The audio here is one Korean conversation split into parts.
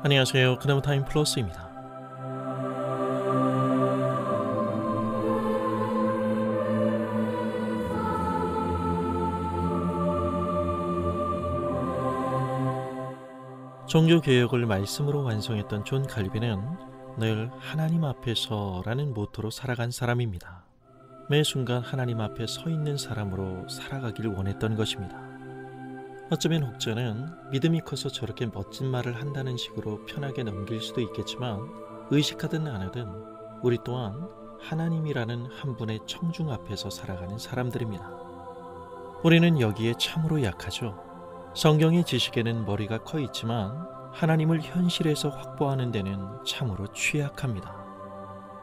안녕하세요. 그나무타임 플러스입니다. 종교개혁을 말씀으로 완성했던 존 칼빈은 늘 하나님 앞에서라는 모토로 살아간 사람입니다. 매 순간 하나님 앞에 서 있는 사람으로 살아가길 원했던 것입니다. 어쩌면 혹자는 믿음이 커서 저렇게 멋진 말을 한다는 식으로 편하게 넘길 수도 있겠지만 의식하든 안 하든 우리 또한 하나님이라는 한 분의 청중 앞에서 살아가는 사람들입니다. 우리는 여기에 참으로 약하죠. 성경의 지식에는 머리가 커 있지만 하나님을 현실에서 확보하는 데는 참으로 취약합니다.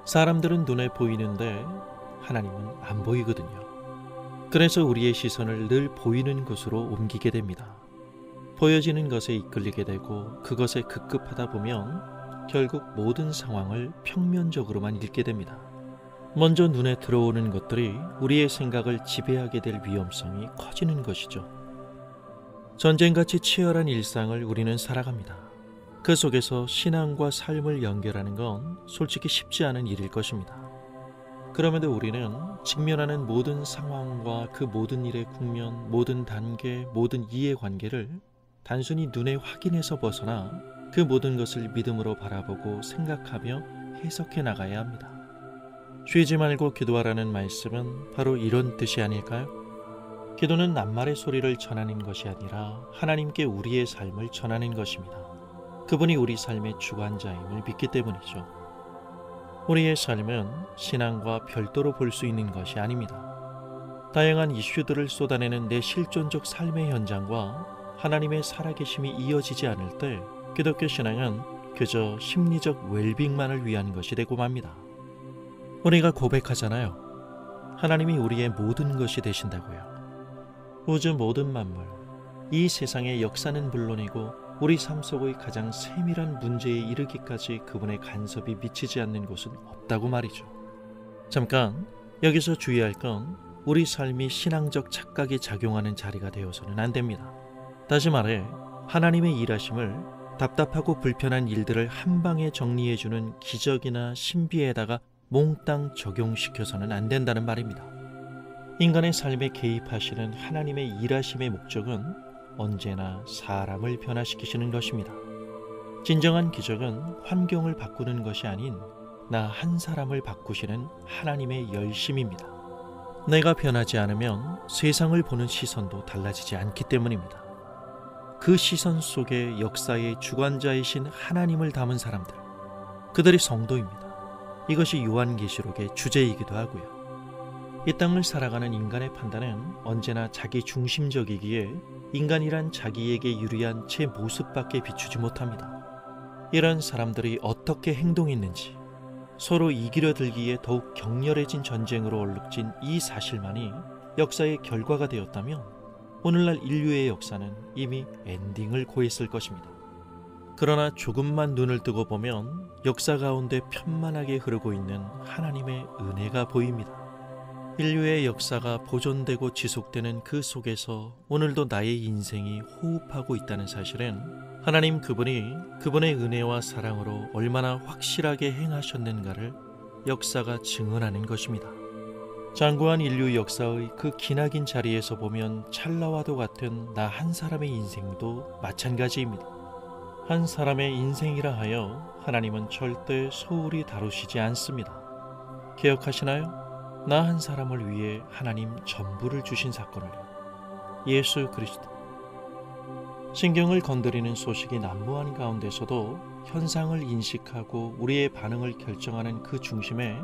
사람들은 눈에 보이는데 하나님은 안 보이거든요. 그래서 우리의 시선을 늘 보이는 곳으로 옮기게 됩니다. 보여지는 것에 이끌리게 되고 그것에 급급하다 보면 결국 모든 상황을 평면적으로만 읽게 됩니다. 먼저 눈에 들어오는 것들이 우리의 생각을 지배하게 될 위험성이 커지는 것이죠. 전쟁같이 치열한 일상을 우리는 살아갑니다. 그 속에서 신앙과 삶을 연결하는 건 솔직히 쉽지 않은 일일 것입니다. 그럼에도 우리는 직면하는 모든 상황과 그 모든 일의 국면, 모든 단계, 모든 이해관계를 단순히 눈에 확인해서 벗어나 그 모든 것을 믿음으로 바라보고 생각하며 해석해 나가야 합니다. 쉬지 말고 기도하라는 말씀은 바로 이런 뜻이 아닐까요? 기도는 낱말의 소리를 전하는 것이 아니라 하나님께 우리의 삶을 전하는 것입니다. 그분이 우리 삶의 주관자임을 믿기 때문이죠. 우리의 삶은 신앙과 별도로 볼 수 있는 것이 아닙니다. 다양한 이슈들을 쏟아내는 내 실존적 삶의 현장과 하나님의 살아계심이 이어지지 않을 때 기독교 신앙은 그저 심리적 웰빙만을 위한 것이 되고 맙니다. 우리가 고백하잖아요. 하나님이 우리의 모든 것이 되신다고요. 우주 모든 만물, 이 세상의 역사는 물론이고 우리 삶 속의 가장 세밀한 문제에 이르기까지 그분의 간섭이 미치지 않는 곳은 없다고 말이죠. 잠깐 여기서 주의할 건 우리 삶이 신앙적 착각이 작용하는 자리가 되어서는 안 됩니다. 다시 말해 하나님의 일하심을 답답하고 불편한 일들을 한 방에 정리해주는 기적이나 신비에다가 몽땅 적용시켜서는 안 된다는 말입니다. 인간의 삶에 개입하시는 하나님의 일하심의 목적은 언제나 사람을 변화시키시는 것입니다. 진정한 기적은 환경을 바꾸는 것이 아닌 나 한 사람을 바꾸시는 하나님의 열심입니다. 내가 변하지 않으면 세상을 보는 시선도 달라지지 않기 때문입니다. 그 시선 속에 역사의 주관자이신 하나님을 담은 사람들, 그들이 성도입니다. 이것이 요한계시록의 주제이기도 하고요. 이 땅을 살아가는 인간의 판단은 언제나 자기 중심적이기에 인간이란 자기에게 유리한 제 모습밖에 비추지 못합니다. 이런 사람들이 어떻게 행동했는지 서로 이기려 들기에 더욱 격렬해진 전쟁으로 얼룩진 이 사실만이 역사의 결과가 되었다면 오늘날 인류의 역사는 이미 엔딩을 고했을 것입니다. 그러나 조금만 눈을 뜨고 보면 역사 가운데 편만하게 흐르고 있는 하나님의 은혜가 보입니다. 인류의 역사가 보존되고 지속되는 그 속에서 오늘도 나의 인생이 호흡하고 있다는 사실은 하나님 그분이 그분의 은혜와 사랑으로 얼마나 확실하게 행하셨는가를 역사가 증언하는 것입니다. 장구한 인류 역사의 그 기나긴 자리에서 보면 찰나와도 같은 나 한 사람의 인생도 마찬가지입니다. 한 사람의 인생이라 하여 하나님은 절대 소홀히 다루시지 않습니다. 기억하시나요? 나 한 사람을 위해 하나님 전부를 주신 사건을요. 예수 그리스도. 신경을 건드리는 소식이 난무한 가운데서도 현상을 인식하고 우리의 반응을 결정하는 그 중심에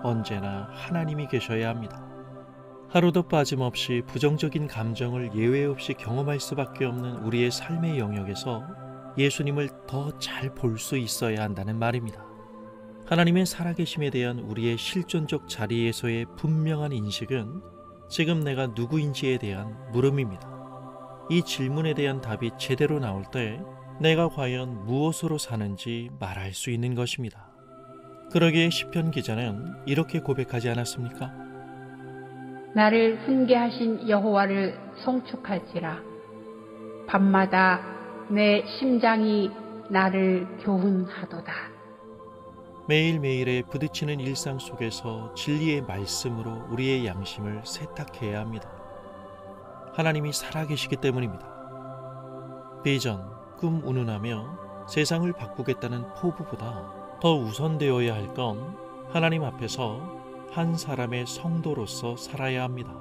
언제나 하나님이 계셔야 합니다. 하루도 빠짐없이 부정적인 감정을 예외 없이 경험할 수밖에 없는 우리의 삶의 영역에서 예수님을 더 잘 볼 수 있어야 한다는 말입니다. 하나님의 살아계심에 대한 우리의 실존적 자리에서의 분명한 인식은 지금 내가 누구인지에 대한 물음입니다. 이 질문에 대한 답이 제대로 나올 때 내가 과연 무엇으로 사는지 말할 수 있는 것입니다. 그러기에 시편 기자는 이렇게 고백하지 않았습니까? 나를 훈계하신 여호와를 송축할지라. 밤마다 내 심장이 나를 교훈하도다. 매일매일의 부딪히는 일상 속에서 진리의 말씀으로 우리의 양심을 세탁해야 합니다. 하나님이 살아계시기 때문입니다. 비전, 꿈 운운하며 세상을 바꾸겠다는 포부보다 더 우선되어야 할 건 하나님 앞에서 한 사람의 성도로서 살아야 합니다.